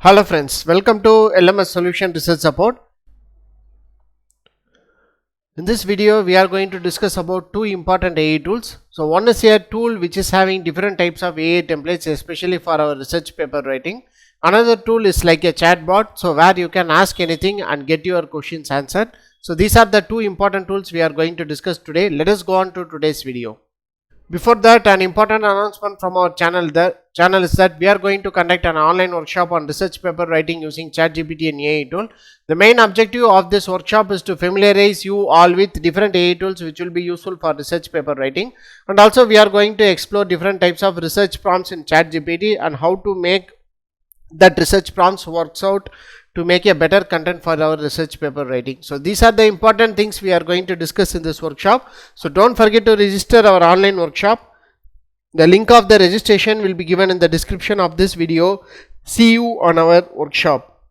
Hello friends, welcome to LMS Solution Research Support. In this video we are going to discuss about two important AI tools. So one is a tool which is having different types of AI templates, especially for our research paper writing. Another tool is like a chatbot, so where you can ask anything and get your questions answered. So these are the two important tools we are going to discuss today. Let us go on to today's video. Before that, an important announcement from our channel. The channel is that we are going to conduct an online workshop on research paper writing using ChatGPT and AI tool. The main objective of this workshop is to familiarize you all with different AI tools which will be useful for research paper writing, and also we are going to explore different types of research prompts in ChatGPT and how to make that research prompts works out to make a better content for our research paper writing. So these are the important things we are going to discuss in this workshop. So don't forget to register our online workshop. The link of the registration will be given in the description of this video. See you on our workshop.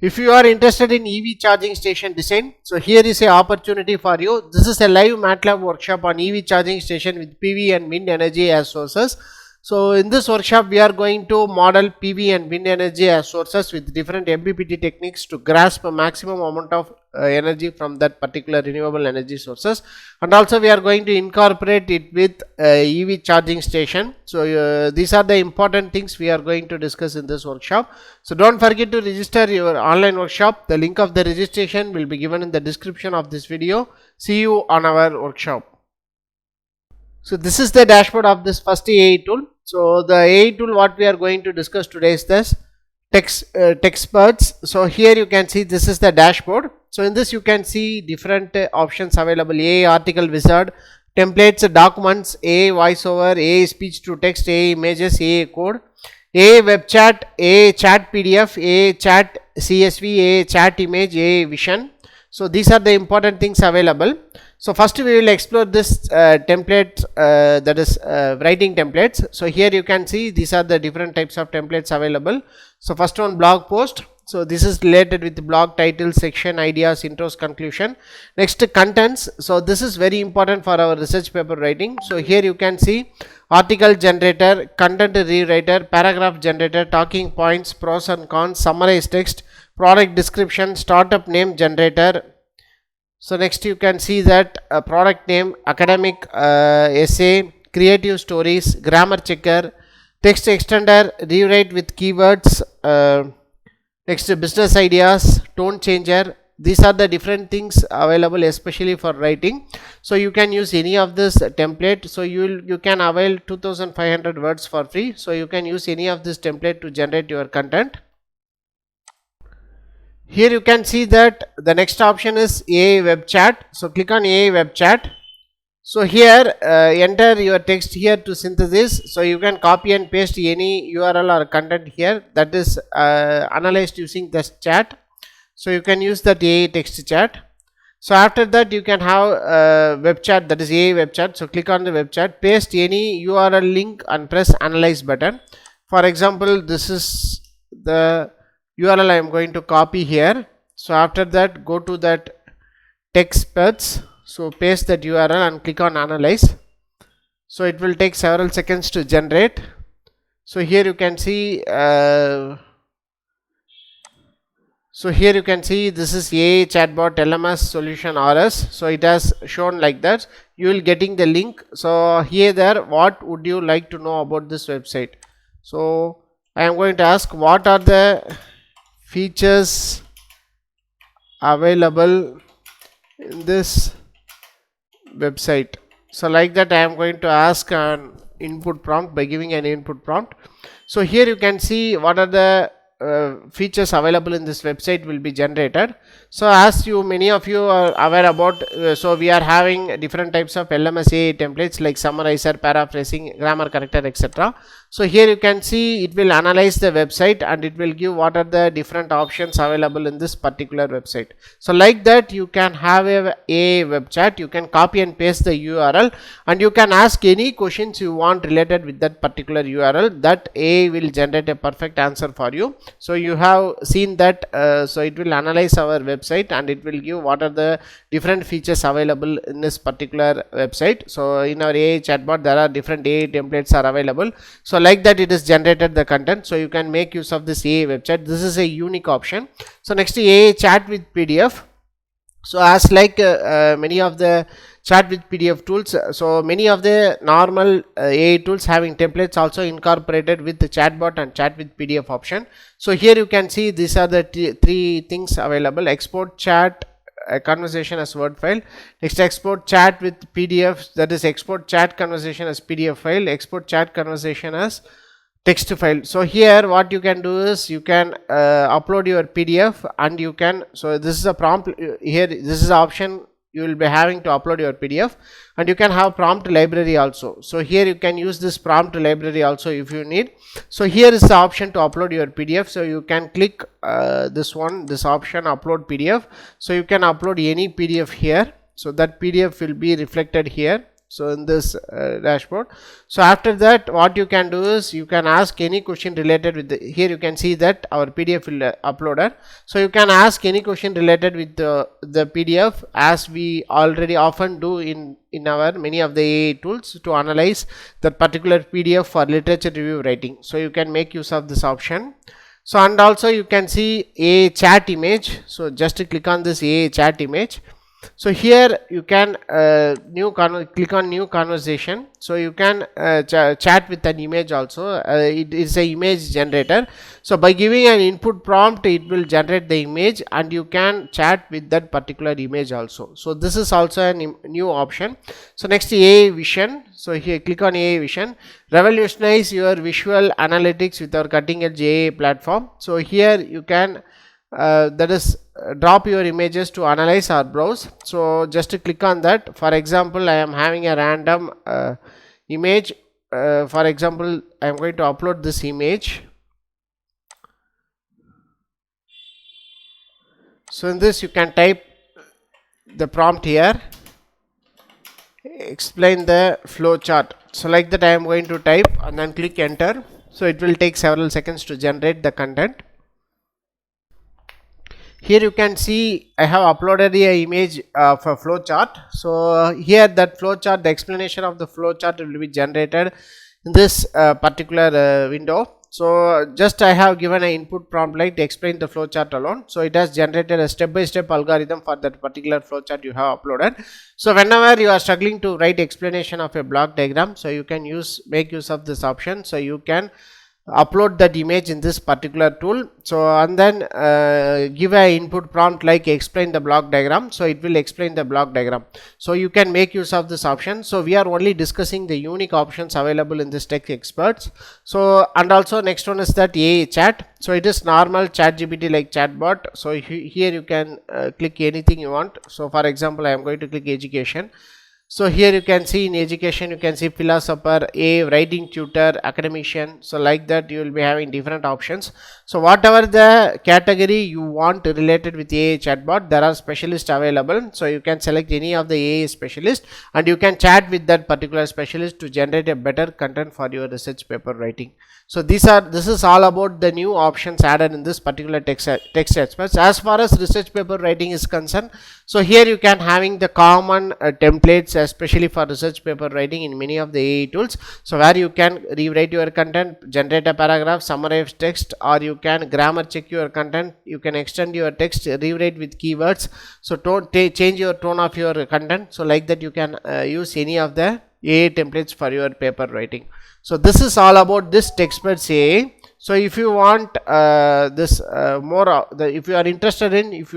If you are interested in EV charging station design, so here is an opportunity for you. This is a live MATLAB workshop on EV charging station with PV and wind energy as sources. So in this workshop we are going to model PV and wind energy as sources with different MPPT techniques to grasp a maximum amount of energy from that particular renewable energy sources, and also we are going to incorporate it with EV charging station. So these are the important things we are going to discuss in this workshop. So don't forget to register your online workshop. The link of the registration will be given in the description of this video. See you on our workshop. So this is the dashboard of this first AI tool. So the AI tool what we are going to discuss today is this Chatbot. So here you can see this is the dashboard. So in this you can see different options available: AI article wizard, templates, documents, AI voiceover, AI speech to text, AI images, AI code, AI web chat, AI chat PDF, AI chat CSV, AI chat image, AI vision. So these are the important things available. So first we will explore this template, that is writing templates. So here you can see these are the different types of templates available. So first one, blog post. So this is related with blog title, section, ideas, intros, conclusion. Next, contents. So this is very important for our research paper writing. So here you can see article generator, content rewriter, paragraph generator, talking points, pros and cons, summarize text, product description, startup name generator. So next you can see that product name, academic essay, creative stories, grammar checker, text extender, rewrite with keywords, next business ideas, tone changer. These are the different things available especially for writing. So you can use any of this template. So you can avail 2500 words for free. So you can use any of this template to generate your content. Here you can see that the next option is AI web chat. So click on AI web chat. So here enter your text here to synthesis. So you can copy and paste any URL or content here that is analyzed using this chat. So you can use that AI text chat. So after that you can have web chat, that is AI web chat. So click on the web chat, paste any URL link and press analyze button. For example, this is the URL I am going to copy here. So after that go to that text paths. So paste that URL and click on analyze. So it will take several seconds to generate. So here you can see this is AI chatbot LMS solution RS. So it has shown like that. You will getting the link. So here there, what would you like to know about this website? So I am going to ask what are the features available in this website. So like that I am going to ask an input prompt by giving an input prompt. So here you can see what are the features available in this website will be generated. So as many of you are aware about, so we are having different types of LMS AI templates like summarizer, paraphrasing, grammar corrector, etc. So here you can see it will analyze the website and it will give what are the different options available in this particular website. So like that you can have a web chat, you can copy and paste the URL and you can ask any questions you want related with that particular URL. That AI will generate a perfect answer for you. So you have seen that so it will analyze our website and it will give what are the different features available in this particular website. So in our AI chatbot there are different AI templates are available. So like that it is generated the content. So you can make use of this AI web chat. This is a unique option. So next, AI chat with PDF. So as like many of the chat with PDF tools, so many of the normal AI tools having templates also incorporated with the chatbot and chat with PDF option. So here you can see these are the three things available: export chat conversation as Word file, next export chat with PDF, that is export chat conversation as PDF file, export chat conversation as text file. So here what you can do is you can upload your PDF, and you can, so this is a prompt here, this is the option you will be having to upload your PDF, and you can have prompt library also. So here you can use this prompt library also if you need. So here is the option to upload your PDF. So you can click this option, upload PDF. So you can upload any PDF here, so that PDF will be reflected here, so in this dashboard. So after that what you can do is you can ask any question related with here you can see that our PDF will uploaded. So you can ask any question related with the PDF, as we already often do in our many of the AI tools to analyze that particular PDF for literature review writing. So you can make use of this option. So and also you can see a chat image. So just click on this AI chat image. So here you can click on new conversation. So you can chat with an image also. It is a image generator. So by giving an input prompt, it will generate the image, and you can chat with that particular image also. So this is also a new option. So next, AI vision. So here click on AI vision. Revolutionize your visual analytics with our cutting edge AI platform. So here you can that is drop your images to analyze or browse. So just to click on that. For example, I am having a random image. For example, I am going to upload this image. So in this you can type the prompt here, explain the flow chart. So like that I am going to type and then click enter. So it will take several seconds to generate the content. Here you can see I have uploaded a image of a flow chart. So here that flow chart, the explanation of the flow chart will be generated in this particular window. So just I have given an input prompt like to explain the flow chart alone. So it has generated a step-by-step algorithm for that particular flow chart you have uploaded. So whenever you are struggling to write explanation of a block diagram, so you can make use of this option. So you can upload that image in this particular tool. So and then give a input prompt like explain the block diagram. So it will explain the block diagram. So you can make use of this option. So we are only discussing the unique options available in this Tech Experts. So and also next one is that AI chat. So it is normal chat GPT like chatbot. So here you can click anything you want. So for example, I am going to click education. So here you can see in education, you can see philosopher, a writing tutor, academician. So like that you will be having different options. So whatever the category you want related with AI chatbot, there are specialists available. So you can select any of the AI specialist, and you can chat with that particular specialist to generate a better content for your research paper writing. So this is all about the new options added in this particular text experts. As far as research paper writing is concerned, so here you can having the common templates, especially for research paper writing in many of the AI tools. So where you can rewrite your content, generate a paragraph, summarize text, or you can grammar check your content. You can extend your text, rewrite with keywords. So change your tone of your content. So like that you can use any of the AI templates for your paper writing. So this is all about this TechExperts AI. So if you want this more, if you are interested in, if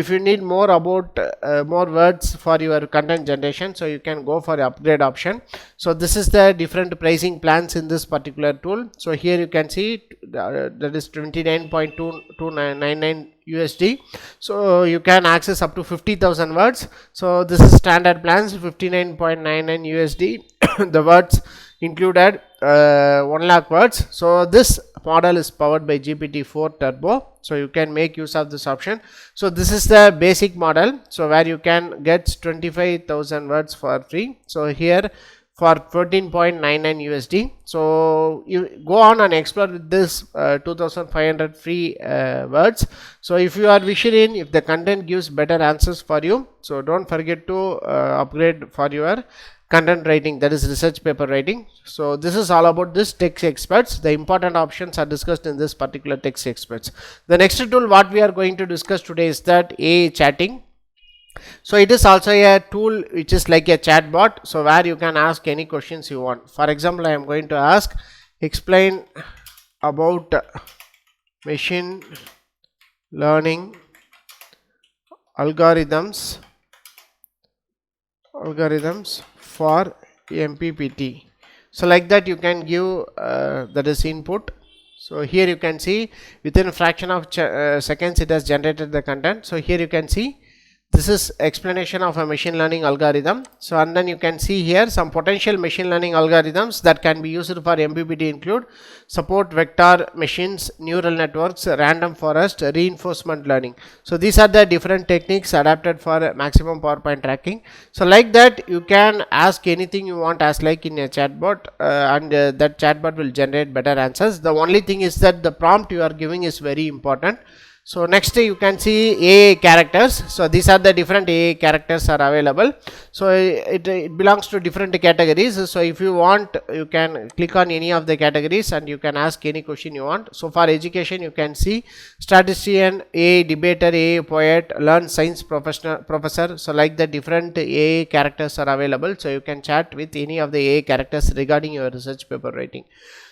you need more about more words for your content generation, so you can go for the upgrade option. So this is the different pricing plans in this particular tool. So here you can see that is 29.2299 USD. So you can access up to 50,000 words. So this is standard plans, 59.99 USD. The words included 1 lakh words. So this model is powered by GPT-4 Turbo. So you can make use of this option. So this is the basic model. So where you can get 25,000 words for free. So here for 14.99 USD. So you go on and explore with this 2,500 free words. So if you are wishing in, if the content gives better answers for you, so don't forget to upgrade for your content writing, that is research paper writing. So this is all about this text experts. The important options are discussed in this particular text experts. The next tool what we are going to discuss today is that AI chatting. So it is also a tool which is like a chatbot, so where you can ask any questions you want. For example, I am going to ask, explain about machine learning algorithms for MPPT. So like that you can give that is input. So here you can see within a fraction of seconds it has generated the content. So here you can see this is explanation of a machine learning algorithm. So and then you can see here some potential machine learning algorithms that can be used for MPPT include support vector machines, neural networks, random forest, reinforcement learning. So these are the different techniques adapted for maximum power point tracking. So like that you can ask anything you want as like in a chatbot and that chatbot will generate better answers. The only thing is that the prompt you are giving is very important. So next you can see AI characters. So these are the different AI characters are available. So it belongs to different categories. So if you want, you can click on any of the categories and you can ask any question you want. So for education you can see statistician, AI debater, AI poet, learn science professor. So like the different AI characters are available. So you can chat with any of the AI characters regarding your research paper writing.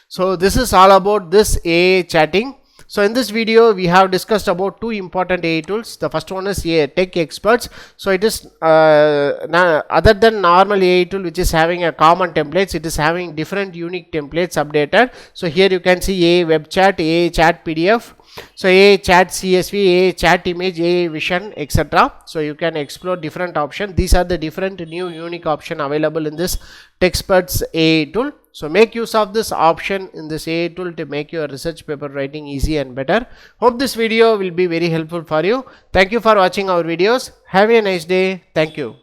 So this is all about this AI chatting. So in this video we have discussed about two important AI tools. The first one is AI tech experts. So it is other than normal AI tool which is having a common templates, it is having different unique templates updated. So here you can see AI web chat, AI chat PDF, so AI chat CSV, AI chat image, AI vision, etc. So you can explore different options. These are the different new unique option available in this TechExperts AI tool. So make use of this option in this AI tool to make your research paper writing easy and better. Hope this video will be very helpful for you. Thank you for watching our videos. Have a nice day. Thank you.